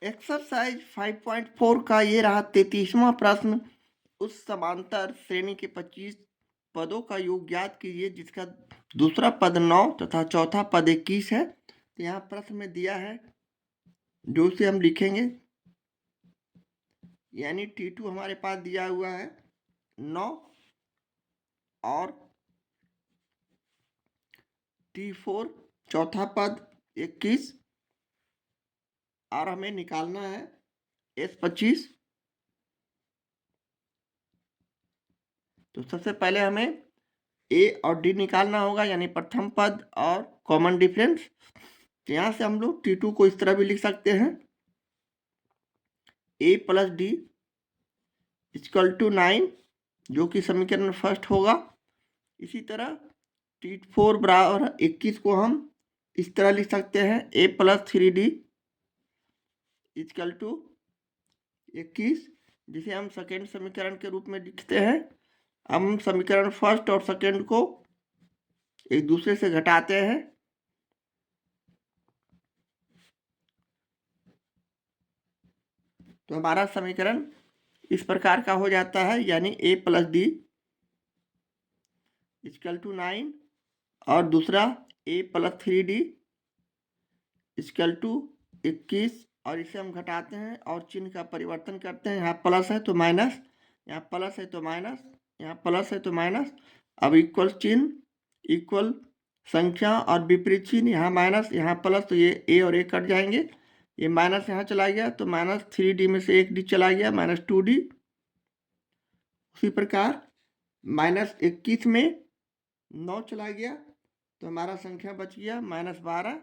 Exercise 5.4 का ये रहा 33वां प्रश्न। उस समांतर श्रेणी के 25 पदों का योग ज्ञात कीजिए जिसका दूसरा पद 9 तथा चौथा पद 21 है। तो यहाँ प्रश्न में दिया है जो से हम लिखेंगे, यानी T2 हमारे पास दिया हुआ है 9 और T4 चौथा पद 21 और हमें निकालना है S25। तो सबसे पहले हमें ए और डी निकालना होगा, यानी प्रथम पद और कॉमन डिफरेंस। तो यहाँ से हम लोग T2 को इस तरह भी लिख सकते हैं, ए प्लस डी इक्वल टू 9, जो कि समीकरण फर्स्ट होगा। इसी तरह T4 बराबर 21 को हम इस तरह लिख सकते हैं, ए प्लस 3D इक्वल टू 21, जिसे हम सेकेंड समीकरण के रूप में लिखते हैं। हम समीकरण फर्स्ट और सेकेंड को एक दूसरे से घटाते हैं, तो हमारा समीकरण इस प्रकार का हो जाता है, यानी ए प्लस डी इक्वल टू 9 और दूसरा ए प्लस 3D इक्वल टू 21, और इसे हम घटाते हैं और चिन्ह का परिवर्तन करते हैं। यहाँ प्लस है तो माइनस, यहाँ प्लस है तो माइनस, यहाँ प्लस है तो माइनस। अब इक्वल चिन्ह, इक्वल संख्या और विपरीत चिन्ह, यहाँ माइनस यहाँ प्लस, तो ये ए और ए कट जाएंगे। ये माइनस यहाँ चला गया तो माइनस 3D में से एक डी चला गया, माइनस 2D। उसी प्रकार माइनस 21 में 9 चला गया तो हमारा संख्या बच गया -12,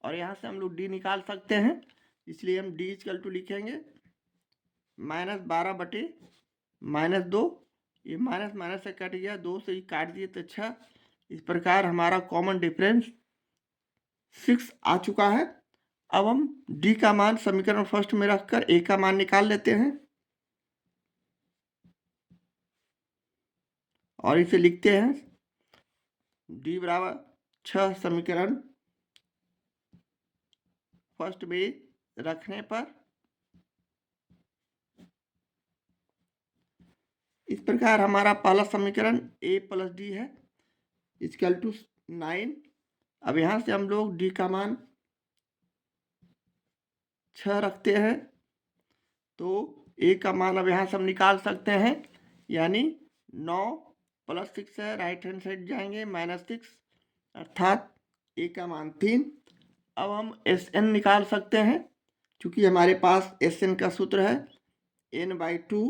और यहाँ से हम लोग डी निकाल सकते हैं, इसलिए हम डी इक्वल टू लिखेंगे -12 बटे -2। ये माइनस माइनस से कट गया, 2 से ही काट दिए तो 6। इस प्रकार हमारा कॉमन डिफरेंस 6 आ चुका है। अब हम डी का मान समीकरण फर्स्ट में रखकर ए का मान निकाल लेते हैं और इसे लिखते हैं डी बराबर 6 समीकरण फर्स्ट में रखने पर इस प्रकार हमारा पहला समीकरण ए प्लस डी है इक्वल टू 9। अब यहाँ से हम लोग डी का मान 6 रखते हैं, तो ए का मान अब यहाँ से हम निकाल सकते हैं, यानी 9 प्लस 6 है, राइट हैंड साइड जाएंगे -6, अर्थात ए का मान 3। अब हम एस एन निकाल सकते हैं, क्योंकि हमारे पास एस एन का सूत्र है n/2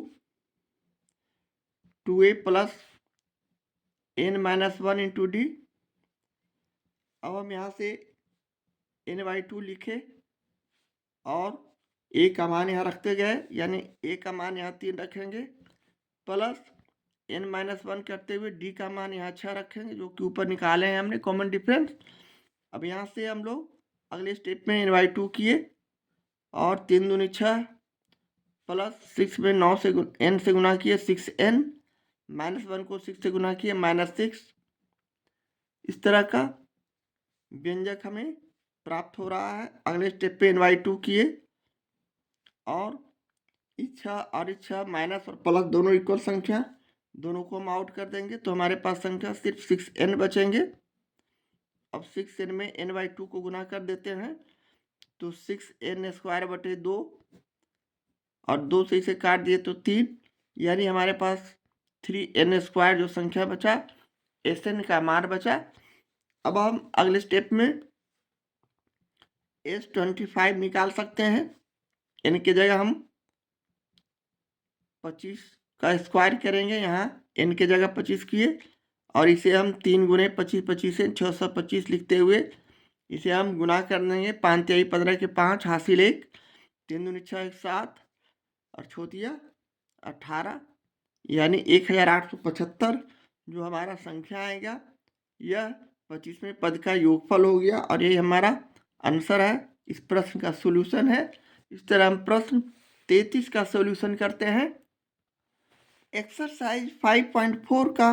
2a plus n-1 into D. अब हम यहाँ से n/2 लिखे और ए का मान यहाँ रखते गए, यानी ए का मान यहाँ 3 रखेंगे, प्लस n-1 करते हुए डी का मान यहाँ 6 रखेंगे, जो कि ऊपर निकाले हैं हमने कॉमन डिफरेंस। अब यहाँ से हम लोग अगले स्टेप में n/2 किए और 3 दूनी 6 प्लस 6 में 9 से n से गुना किए 6n, -1 को 6 से गुना किए -6। इस तरह का व्यंजक हमें प्राप्त हो रहा है। अगले स्टेप पे n/2 किए और इच्छा और इच्छा माइनस और प्लस दोनों इक्वल संख्या, दोनों को हम आउट कर देंगे तो हमारे पास संख्या सिर्फ 6n बचेंगे। अब 6n में n/2 को गुना कर देते हैं तो 6n² बटे 2, और 2 से इसे काट दिए तो 3, यानी हमारे पास 3n² जो संख्या बचा, Sn का मान बचा। अब हम अगले स्टेप में S25 निकाल सकते हैं, n की जगह हम 25 का स्क्वायर करेंगे, यहाँ n की जगह 25 किए और इसे हम 3 गुने 25 25 से 625 लिखते हुए इसे हम गुना कर देंगे। 5 × 3 = 15 के 5 हासिल 1, 3 दूनी 6 7 और छोटिया 18, यानी 1875 जो हमारा संख्या आएगा, यह 25वें पद का योगफल हो गया और ये हमारा आंसर है, इस प्रश्न का सॉल्यूशन है। इस तरह हम प्रश्न 33 का सॉल्यूशन करते हैं। एक्सरसाइज 5.4 का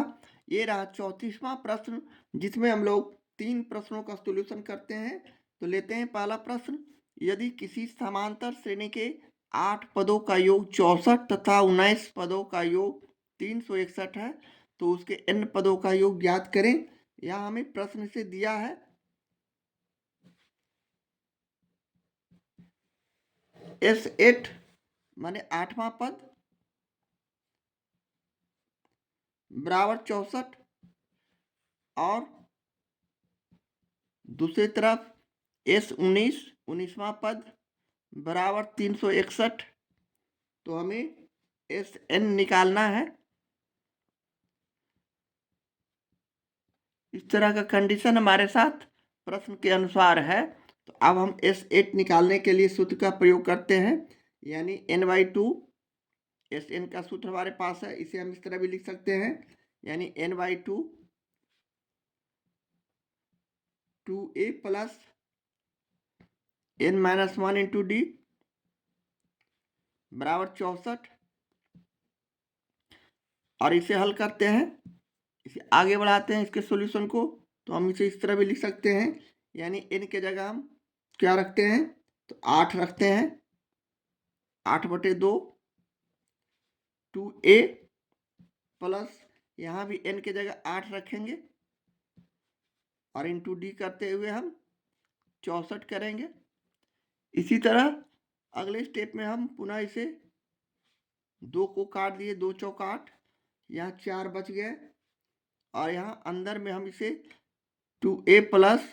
ये रहा 34वां प्रश्न, जिसमें हम लोग 3 प्रश्नों का सॉल्यूशन करते हैं। तो लेते हैं पहला प्रश्न, यदि किसी समांतर श्रेणी के 8 पदों का योग 64 तथा 19 पदों का योग 361 है तो उसके n पदों का योग ज्ञात करें। यह हमें प्रश्न से दिया है। S8 माने 8वां पद बराबर 64 और दूसरी तरफ S19 19वां पद बराबर 361। तो हमें Sn निकालना है। इस तरह का कंडीशन हमारे साथ प्रश्न के अनुसार है। तो अब हम S8 निकालने के लिए सूत्र का प्रयोग करते हैं, यानी n/2 Sn का सूत्र हमारे पास है। इसे हम इस तरह भी लिख सकते हैं, यानी n/2 2a plus n-1 into D बराबर 64। और इसे हल करते हैं, इसे आगे बढ़ाते हैं इसके सॉल्यूशन को। तो हम इसे इस तरह भी लिख सकते हैं, यानी n के जगह हम क्या रखते हैं, तो 8 रखते हैं। 8/2 2a प्लस यहाँ भी n के जगह 8 रखेंगे और इंटू डी करते हुए हम 64 करेंगे। इसी तरह अगले स्टेप में हम पुनः इसे 2 को काट दिए, 2 चौक 8, यहाँ 4 बच गए और यहाँ अंदर में हम इसे 2a प्लस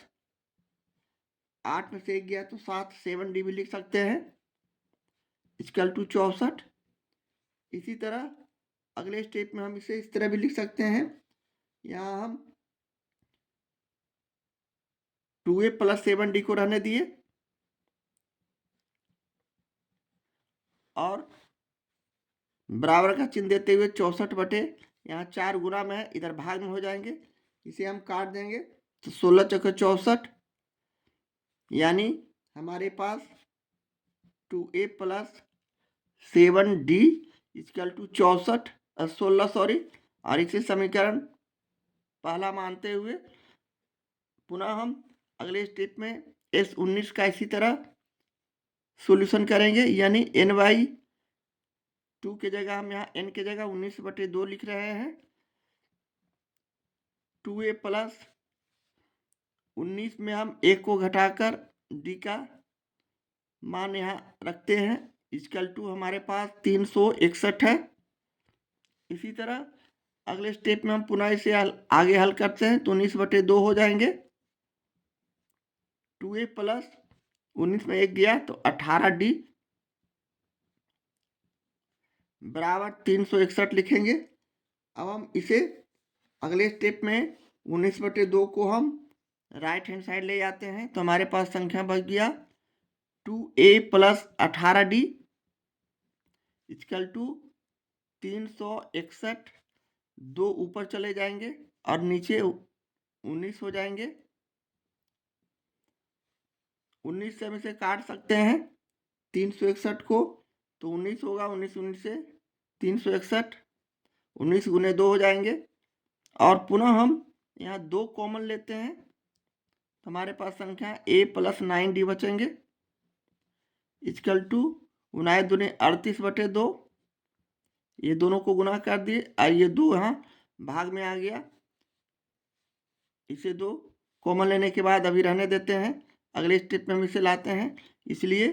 8 में से 1 गया तो 7 7d भी लिख सकते हैं इक्वल टू 64। इसी तरह अगले स्टेप में हम इसे इस तरह भी लिख सकते हैं, यहाँ हम 2a प्लस 7d को रहने दिए और बराबर का चिन्ह देते हुए 64 यहाँ 4 गुना में है, इधर भाग में हो जाएंगे। इसे हम काट देंगे तो 16 चौके 64, यानी हमारे पास 2a plus 7d equal to 16 sorry. और इसे समीकरण पहला मानते हुए पुनः हम अगले स्टेप में S19 का इसी तरह सॉल्यूशन करेंगे, यानी n/2 के जगह हम यहाँ n के जगह 19/2 लिख रहे हैं। 2a प्लस 19 में हम 1 को घटाकर d का मान यहाँ रखते हैं इक्वल टू हमारे पास 361 है। इसी तरह अगले स्टेप में हम पुनः इसे आगे हल करते हैं तो 19/2 हो जाएंगे। 2a प्लस 19 में 1 गया तो 18d बराबर 361 लिखेंगे। अब हम इसे अगले स्टेप में 19/2 को हम राइट हैंड साइड ले जाते हैं तो हमारे पास संख्या बच गया 2a plus 18d equal to 361। 2 ऊपर चले जाएंगे और नीचे 19 हो जाएंगे। 19 से हम इसे काट सकते हैं 361 को, तो 19 होगा। 19 से 361, 19 गुने 2 हो जाएंगे और पुनः हम यहाँ 2 कॉमन लेते हैं तो हमारे पास संख्या a प्लस 9d बचेंगे इक्वल टू 19 दूने 38/2। ये दोनों को गुना कर दिए और ये 2 यहाँ भाग में आ गया। इसे 2 कॉमन लेने के बाद अभी रहने देते हैं, अगले स्टेप में हम इसे लाते हैं। इसलिए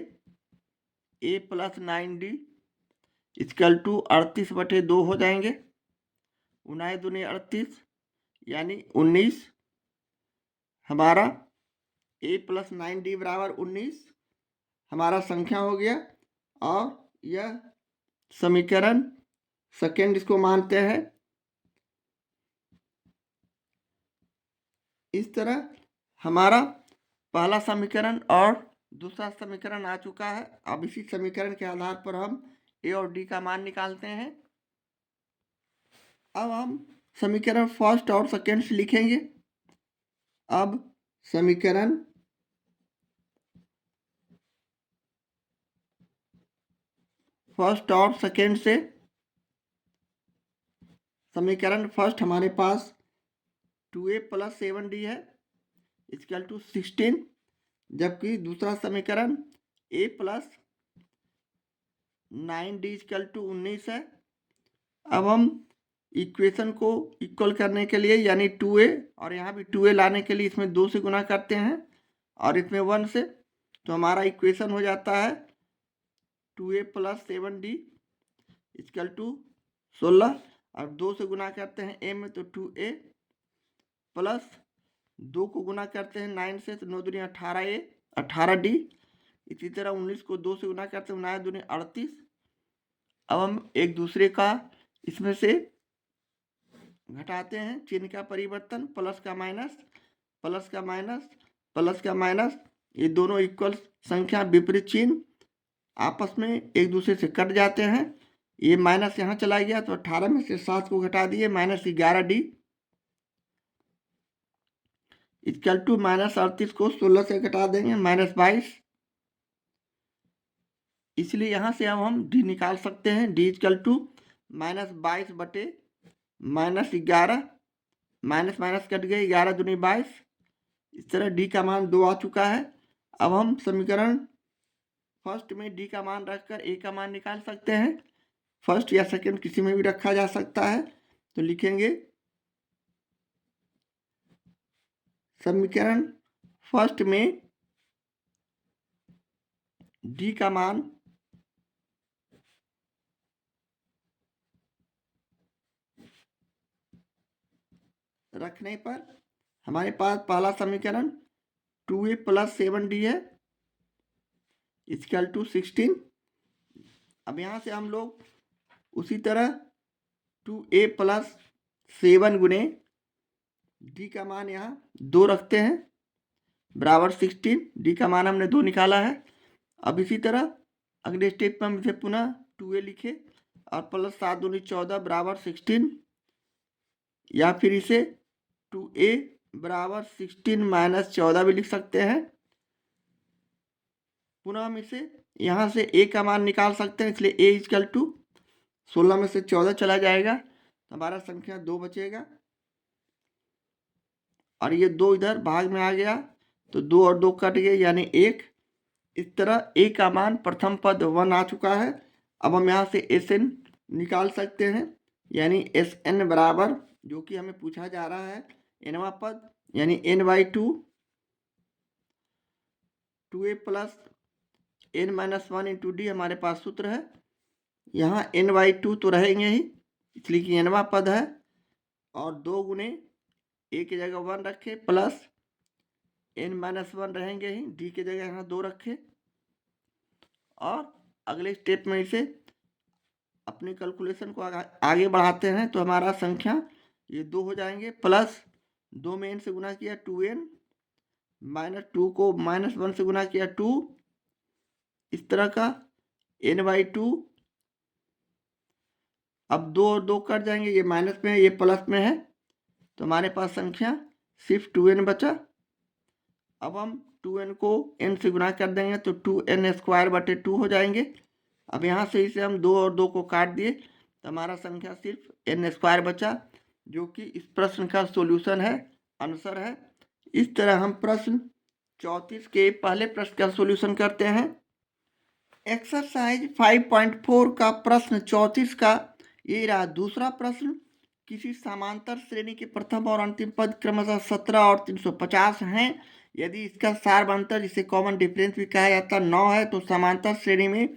a plus 9d equal to 38/2 हो जाएंगे। 19 दूने 38 यानी 19। हमारा a प्लस 9d बराबर 19 हमारा संख्या हो गया और यह समीकरण सेकेंड इसको मानते हैं। इस तरह हमारा पहला समीकरण और दूसरा समीकरण आ चुका है। अब इसी समीकरण के आधार पर हम a और d का मान निकालते हैं। अब हम समीकरण फर्स्ट और सेकेंड से लिखेंगे। अब समीकरण फर्स्ट और सेकेंड से, समीकरण फर्स्ट हमारे पास 2a प्लस 7d है इक्वल टू 16, जबकि दूसरा समीकरण ए प्लस 9d इक्वल टू 19 है। अब हम इक्वेशन को इक्वल करने के लिए यानी 2a और यहाँ भी 2a लाने के लिए इसमें 2 से गुना करते हैं और इसमें 1 से, तो हमारा इक्वेशन हो जाता है 2a plus 7d equal to 16 और 2 से गुना करते हैं a में तो 2a प्लस 2 को गुना करते हैं 9 से तो 9 दूनी 18a 18d। इसी तरह 19 को 2 से गुना करते हैं 9 दूनी 38। अब हम एक दूसरे का इसमें से घटाते हैं, चिन्ह का परिवर्तन, प्लस का माइनस प्लस का माइनस प्लस का माइनस, ये दोनों इक्वल संख्या विपरीत चिन्ह आपस में एक दूसरे से कट जाते हैं। ये माइनस यहाँ चला गया तो 18 में से 7 को घटा दिए -11d इक्वल टू -38 को 16 से घटा देंगे -22। इसलिए यहाँ से अब हम d निकाल सकते हैं, d इक्वल टू -22 बटे -11, माइनस माइनस कट गए 11 दूनी 22। इस तरह d का मान 2 आ चुका है। अब हम समीकरण फर्स्ट में d का मान रखकर a का मान निकाल सकते हैं। फर्स्ट या सेकंड किसी में भी रखा जा सकता है। तो लिखेंगे समीकरण फर्स्ट में d का मान रखने पर हमारे पास पहला समीकरण 2a प्लस 7d है इक्वल टू 16। अब यहाँ से हम लोग उसी तरह 2a प्लस 7 गुने d का मान यहाँ 2 रखते हैं बराबर 16। d का मान हमने 2 निकाला है। अब इसी तरह अगले स्टेप में हम इसे पुनः 2a लिखे और प्लस 7 दूनी 14 बराबर 16, या फिर इसे 2a बराबर 16 माइनस 14 भी लिख सकते हैं। पुनः हम इसे यहाँ से a का मान निकाल सकते हैं, इसलिए a इक्वल टू 16 में से 14 चला जाएगा तो हमारा संख्या 2 बचेगा और ये 2 इधर भाग में आ गया तो 2 और 2 कट गए यानी 1। इस तरह a का मान प्रथम पद 1 आ चुका है। अब हम यहाँ से Sn निकाल सकते हैं, यानी Sn बराबर जो कि हमें पूछा जा रहा है nवां पद यानी n/2 2a plus n-1 into D हमारे पास सूत्र है। यहाँ n/2 तो रहेंगे ही इसलिए कि nवां पद है और 2 गुने a की जगह 1 रखे प्लस n-1 रहेंगे ही, d की जगह यहाँ 2 रखे और अगले स्टेप में इसे अपने कैलकुलेशन को आगे बढ़ाते हैं तो हमारा संख्या ये 2 हो जाएंगे प्लस 2 में n से गुना किया 2n -2 को -1 से गुना किया 2, इस तरह का n/2। अब 2 और 2 कट जाएंगे, ये माइनस में है ये प्लस में है तो हमारे पास संख्या सिर्फ 2n बचा। अब हम 2n को n से गुना कर देंगे तो 2n² बटे 2 हो जाएंगे। अब यहाँ से इसे हम 2 और 2 को काट दिए तो हमारा संख्या सिर्फ n² बचा, जो कि इस प्रश्न का सॉल्यूशन है, आंसर है। इस तरह हम प्रश्न 34 के पहले प्रश्न का सॉल्यूशन करते हैं। एक्सरसाइज 5.4 का प्रश्न 34 का ये रहा दूसरा प्रश्न। किसी समांतर श्रेणी के प्रथम और अंतिम पद क्रमशः 17 और 350 हैं। यदि इसका सार्वभौमंतर जिसे कॉमन डिफरेंस भी कहा जाता है 9 है तो समांतर श्रेणी में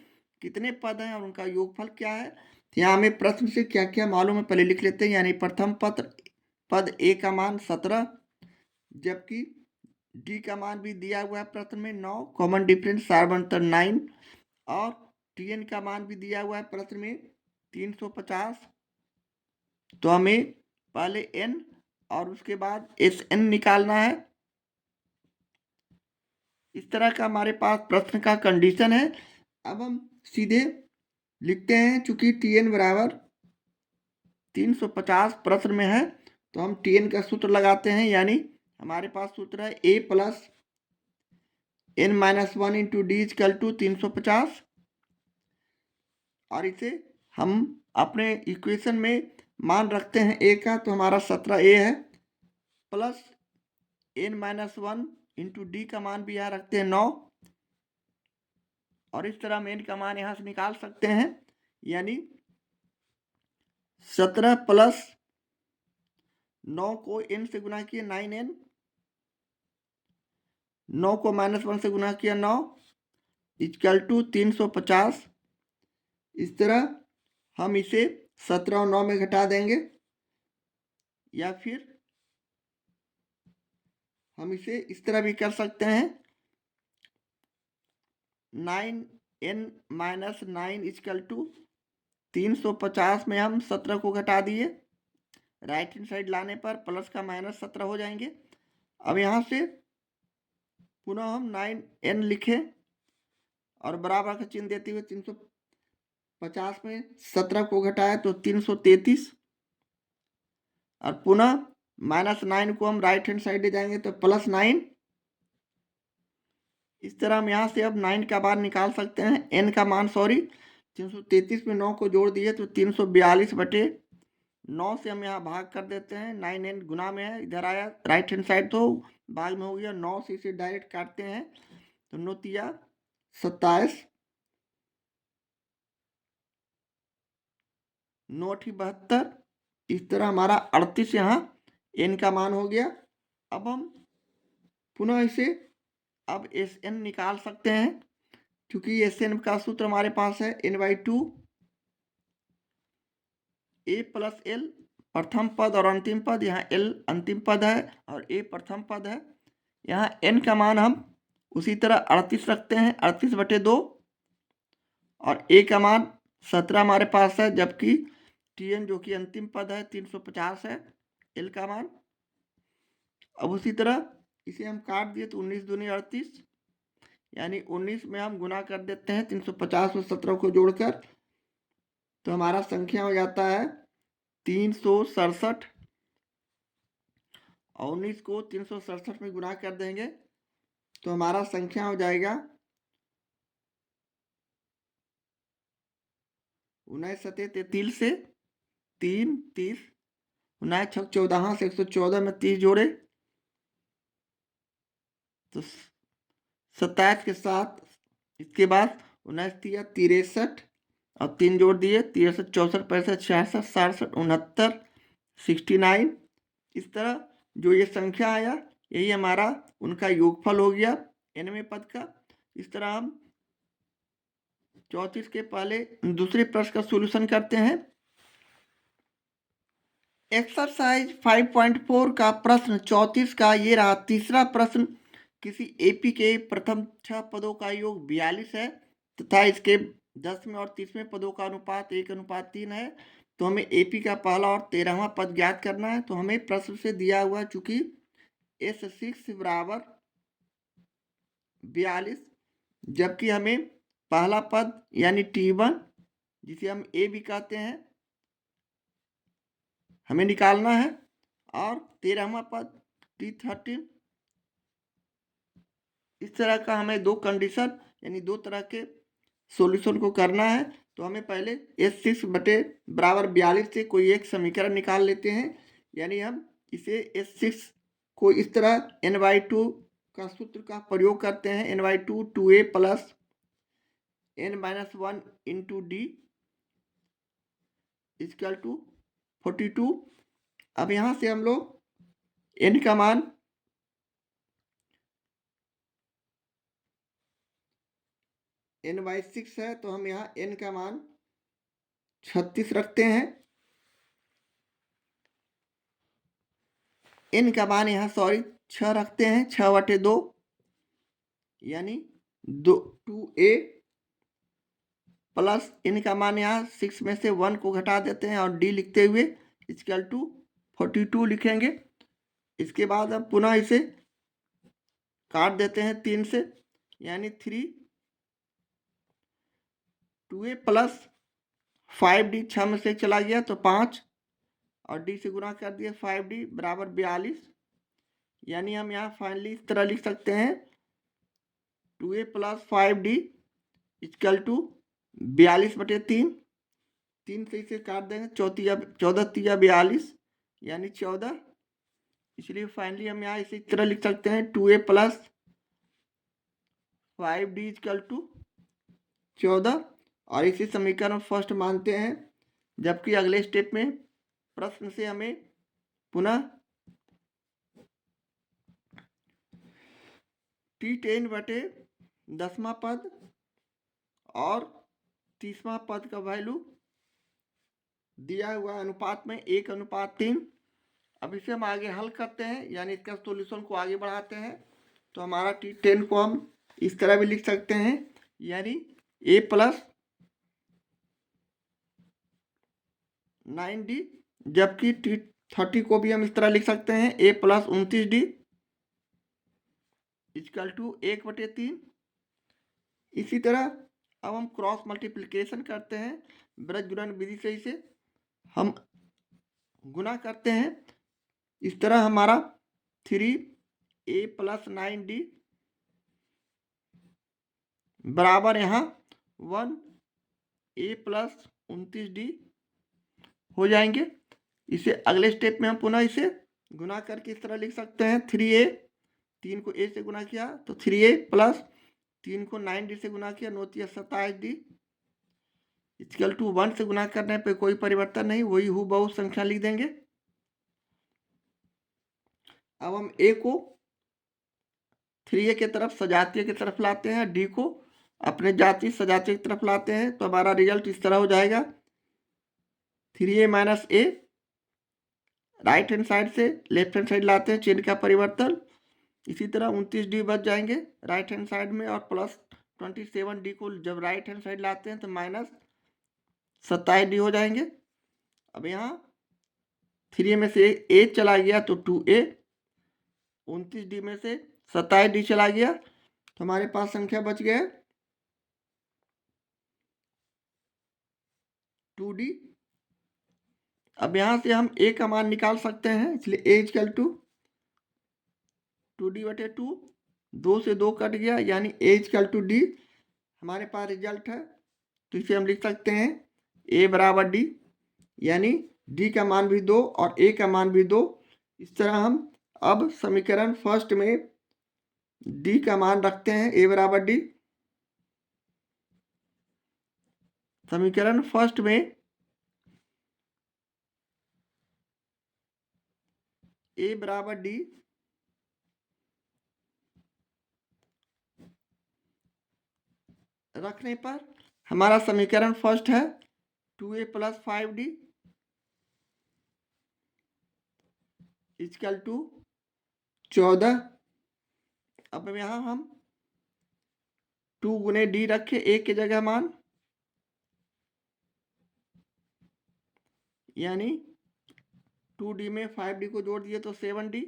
कितने पद हैं और उनका योगफल क्या है। तो यहाँ हमें प्रश्न से क्या क्या मालूम है पहले लिख लेते हैं। यानी प्रथम पद a का मान 17, जबकि d का मान भी दिया हुआ है प्रश्न में 9, कॉमन डिफरेंस सार्वभौमंतर 9 और tn का मान भी दिया हुआ है प्रश्न में 350। तो हमें पहले n और उसके बाद Sn निकालना है। इस तरह का हमारे पास प्रश्न का कंडीशन है। अब हम सीधे लिखते हैं, चूंकि tn बराबर 350 प्रश्न में है तो हम tn का सूत्र लगाते हैं। यानी हमारे पास सूत्र है a plus n-1 into D equal to 350 और इसे हम अपने इक्वेशन में मान रखते हैं a का तो हमारा 17a है प्लस n-1 इंटू डी का मान भी यहाँ रखते हैं 9 और इस तरह हम n का मान यहाँ से निकाल सकते हैं, यानी 17 प्लस 9 को n से गुना किया 9n, 9 को -1 से गुना किया 9 इक्वल टू 350। इस तरह हम इसे 17 और 9 में घटा देंगे, या फिर हम इसे इस तरह भी कर सकते हैं, 9n माइनस 9 इक्वल टू 350 में हम 17 को घटा दिए, राइट हैंड साइड लाने पर प्लस का माइनस 17 हो जाएंगे। अब यहाँ से पुनः हम 9n लिखें और बराबर का चिन्ह देते हुए 350 में 17 को घटाए तो 333, और पुनः -9 को हम राइट हैंड साइड ले जाएंगे तो +9। इस तरह हम यहाँ से अब 9 का मान निकाल सकते हैं, n का मान 333 में 9 को जोड़ दिए तो 342/9 से हम यहाँ भाग कर देते हैं। 9n गुना में है, इधर आया राइट हैंड साइड तो भाग में हो गया। 9 से इसे डायरेक्ट काटते हैं तो 9 तिया 27, 9 72। इस तरह हमारा 38 यहाँ n का मान हो गया। अब हम पुनः इसे अब Sn निकाल सकते हैं, क्योंकि Sn का सूत्र हमारे पास है n/2 a प्लस l प्रथम पद और अंतिम पद, यहाँ l अंतिम पद है और a प्रथम पद है। यहाँ n का मान हम उसी तरह 38 रखते हैं, 38/2, और a का मान 17 हमारे पास है, जबकि tn जो कि अंतिम पद है 350 है l का मान। अब उसी तरह इसे हम काट दिए तो 19 दूनी 38, यानी 19 में हम गुना कर देते हैं 350 और 17 को जोड़कर, तो हमारा संख्या हो जाता है 367, और 19 को 367 में गुना कर देंगे तो हमारा संख्या हो जाएगा 19 सते 33 से 3 30, 19 छक 14 से 114 में 30 जोड़े तो 27 के साथ, इसके बाद 19 तिया 63 और 3 जोड़ दिए 63 64 65 66 67 69 69। इस तरह जो ये संख्या आया यही हमारा उनका योगफल हो गया nवें पद का। इस तरह हम 34 के पहले दूसरे प्रश्न का सॉल्यूशन करते हैं। एक्सरसाइज 5.4 का प्रश्न 34 का ये रहा तीसरा प्रश्न। किसी एपी के प्रथम 6 पदों का योग 42 है तथा इसके 10वें और 30वें पदों का अनुपात 1:3 है। तो हमें एपी का पहला और 13वां पद ज्ञात करना है। तो हमें प्रश्न से दिया हुआ चूंकि S6 बराबर 42, जबकि हमें पहला पद यानी T1 जिसे हम ए भी कहते हैं हमें निकालना है, और 13वां पद T13। इस तरह का हमें दो कंडीशन यानी दो तरह के सॉल्यूशन को करना है। तो हमें पहले S6 बटे बराबर 42 से कोई एक समीकरण निकाल लेते हैं, यानी हम इसे S6 को इस तरह n/2 का सूत्र का प्रयोग करते हैं। n/2 2a plus n-1 into D equal to 42। अब यहाँ से हम लोग n का मान n/6 है, तो हम यहाँ n का मान 36 रखते हैं। n का मान यहाँ 6 रखते हैं, 6/2 यानी 2a प्लस n का मान यहाँ 6 में से 1 को घटा देते हैं और d लिखते हुए इक्वल टू 42 लिखेंगे। इसके बाद हम पुनः इसे काट देते हैं 3 से, यानी 3 2a प्लस 5d 6 में से चला गया तो 5 और d से गुना कर दिया 5d बराबर 42, यानी हम यहाँ फाइनली इस तरह लिख सकते हैं 2a plus 5d equal to 42/3। 3 से इसे काट देंगे 14 तिया 42 यानी 14, इसलिए फाइनली हम यहाँ इसी तरह लिख सकते हैं 2a plus 5d equal to 14 और इसी समीकरण फर्स्ट मानते हैं, जबकि अगले स्टेप में प्रश्न से हमें पुनः T10 बटे 10वां पद और 30वां पद का वैल्यू दिया हुआ अनुपात में 1:3। अब इसे हम आगे हल करते हैं, यानी इसका सॉल्यूशन को आगे बढ़ाते हैं। तो हमारा T10 को हम इस तरह भी लिख सकते हैं, यानी A + 9D, जबकि T30 को भी हम इस तरह लिख सकते हैं A + 29D = 1/3। इसी तरह अब हम क्रॉस मल्टीप्लिकेशन करते हैं, ब्रज गुणन विधि से इसे हम गुना करते हैं। इस तरह हमारा 3A + 9D बराबर यहाँ 1A + 29D हो जाएंगे। इसे अगले स्टेप में हम पुनः इसे गुना करके इस तरह लिख सकते हैं 3A, 3 को A से गुना किया तो 3A + 3 को 9D से गुना किया, 9 × 27D = 1 से गुना करने पे कोई परिवर्तन नहीं, वही हूबहू संख्या लिख देंगे। अब हम A को 3A की तरफ सजातीय की तरफ लाते हैं, D को अपने जातीय सजातीय की तरफ लाते हैं, तो हमारा रिजल्ट इस तरह हो जाएगा 3A - A। Right hand side से लेफ्ट हैंड साइड लाते हैं, चिन्ह का परिवर्तन। इसी तरह 29D बच जाएंगे राइट हैंड साइड में, और प्लस 27D को जब राइट हैंड साइड लाते हैं तो -27D हो जाएंगे। अब यहाँ 3A में से A चला गया तो 2A, 29D में से 27D चला गया तो हमारे पास संख्या बच गया 2D। अब यहाँ से हम A का मान निकाल सकते हैं, इसलिए A = 2D/2, 2 से 2 कट गया, यानी A = D हमारे पास रिजल्ट है। तो इसे हम लिख सकते हैं A = D, यानी D का मान भी 2 और A का मान भी 2। इस तरह हम अब समीकरण फर्स्ट में D का मान रखते हैं A = D। समीकरण फर्स्ट में A = D रखने पर हमारा समीकरण फर्स्ट है 2A + 5D = 14। अब यहाँ हम 2 × D रखे A की जगह मान, यानी 2D में 5D को जोड़ दिए तो 7D,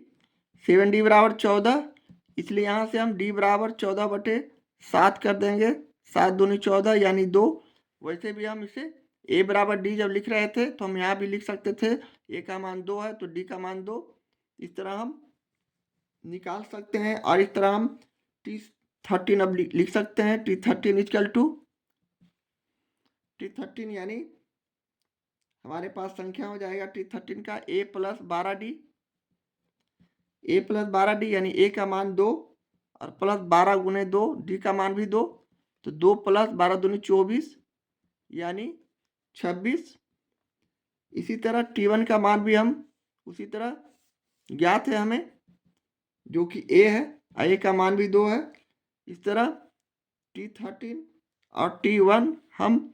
7D = 14। इसलिए यहाँ से हम D = 14/7 कर देंगे, 7 दूनी 14 यानी 2। वैसे भी हम इसे A = D जब लिख रहे थे तो हम यहाँ भी लिख सकते थे A का मान 2 है तो D का मान 2। इस तरह हम निकाल सकते हैं, और इस तरह हम T13 अब लिख सकते हैं T13 = T13, यानी हमारे पास संख्या हो जाएगा T13 का A + 12D, A + 12D यानी A का मान 2 और +12 × 2, D का मान भी 2, तो 2 + 12 दूनी 24 यानी 26। इसी तरह T1 का मान भी हम उसी तरह ज्ञात है हमें, जो कि A है, A का मान भी 2 है। इस तरह T13 और T1 हम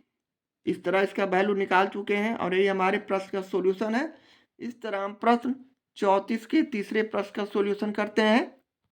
इस तरह इसका वैल्यू निकाल चुके हैं, और यही हमारे प्रश्न का सॉल्यूशन है। इस तरह हम प्रश्न 34 के तीसरे प्रश्न का सॉल्यूशन करते हैं।